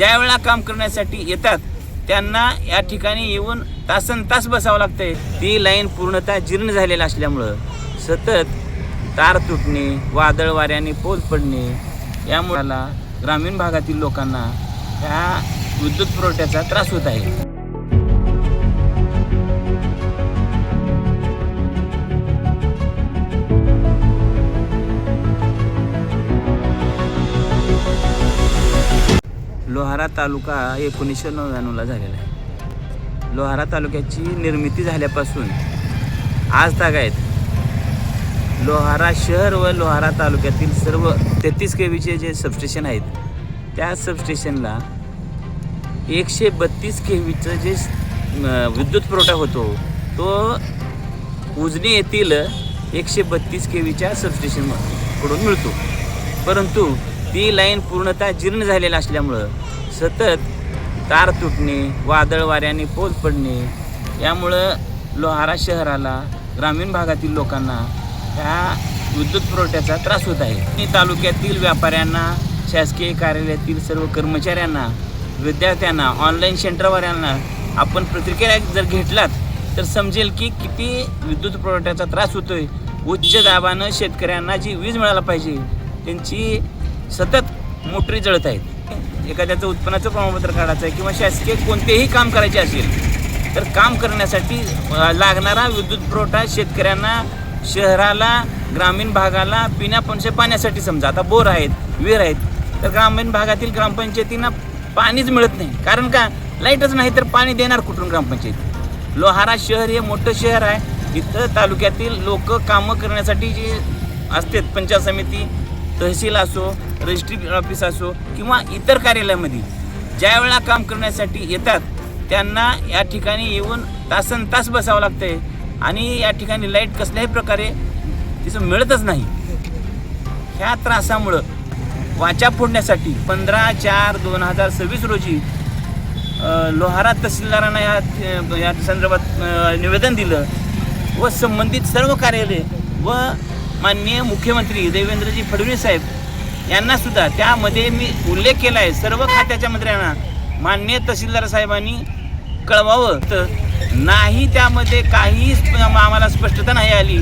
ज्या वेळेला काम करण्यासाठी येतात त्यांना या ठिकाणी येऊन तासनतास बसावं लागतंय। ती लाईन पूर्णतः जीर्ण झालेली असल्यामुळं सतत तार तुटणे, वादळ वाऱ्याने पोल पडणे यामुळे ग्रामीण भागातील लोकांना ह्या विद्युत पुरवठ्याचा त्रास होत आहे। लोहारा तालुका 1999ला झालेला आहे। लोहारा तालुक्याची निर्मिती झाल्यापासून आज तागायत लोहारा शहर व लोहारा तालुक्यातील सर्व 33 केव्हीचे जे सबस्टेशन आहेत त्या सबस्टेशनला 132 केव्हीचं जे विद्युत पुरवठा होतो तो उजनी येथील 132 केव्हीच्या सबस्टेशनकडून मिळतो। परंतु ती लाईन पूर्णतः जीर्ण झालेली असल्यामुळं सतत तार तुटणे, वादळ वाऱ्याने पोल पडणे यामुळं लोहारा शहराला, ग्रामीण भागातील लोकांना ह्या विद्युत पुरवठ्याचा त्रास होत आहे। तालुक्यातील व्यापाऱ्यांना, शासकीय कार्यालयातील सर्व कर्मचाऱ्यांना, विद्यार्थ्यांना, ऑनलाईन सेंटरवाल्यांना आपण प्रतिक्रिया जर घेतलात तर समजेल की किती विद्युत पुरवठ्याचा त्रास होतोय। उच्च दाबानं शेतकऱ्यांना जी वीज मिळायला पाहिजे त्यांची सतत मोटरी जळत आहेत। एखाद्याचं उत्पन्नाचं प्रमाणपत्र काढायचं आहे किंवा शासकीय कोणतेही काम करायचे असेल तर काम करण्यासाठी लागणारा विद्युत पुरवठा शेतकऱ्यांना, शहराला, ग्रामीण भागाला पाण्यासाठी समजा आता बोर आहेत, विहीर आहेत तर ग्रामीण भागातील ग्रामपंचायतींना पाणीच मिळत नाही। कारण का? लाईटच नाही तर पाणी देणार कुठून ग्रामपंचायत? लोहारा शहर हे मोठं शहर आहे। इथं तालुक्यातील लोक कामं करण्यासाठी जे असतात, पंचायत समिती, तहसील असो, रजिस्ट्री ऑफिस असो किंवा इतर कार्यालयामध्ये ज्या वेळेला काम करण्यासाठी येतात त्यांना या ठिकाणी येऊन तासनतास बसावं लागतंय आणि या ठिकाणी लाईट कसल्याही प्रकारे तिचं मिळतच नाही। ह्या त्रासामुळं वाचा फोडण्यासाठी 15/4/2026 रोजी लोहारा तहसीलदारांना या संदर्भात निवेदन दिलं व संबंधित सर्व कार्यालय व माननीय मुख्यमंत्री देवेंद्रजी फडणवीस साहेब यांना सुद्धा त्यामध्ये मी उल्लेख केला आहे। सर्व खात्याच्या मंत्र्यांना माननीय तहसीलदार साहेबांनी कळवावं तर नाही, त्यामध्ये काही आम्हाला स्पष्टता नाही आली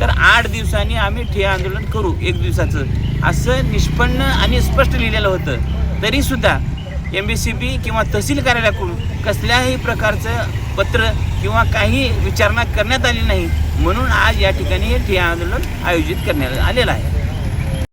तर 8 दिवसांनी आम्ही ठिय्या आंदोलन करू, 1 दिवसाचं असं निष्पन्न आणि स्पष्ट लिहिलेलं होतं। तरीसुद्धा MBCB किंवा तहसील कार्यालयाकडून कसल्याही प्रकारचं पत्र किंवा काही विचारणा करण्यात आली नाही, म्हणून आज या ठिकाणी हे ठिय्या आंदोलन आयोजित करण्यात आलेलं आहे।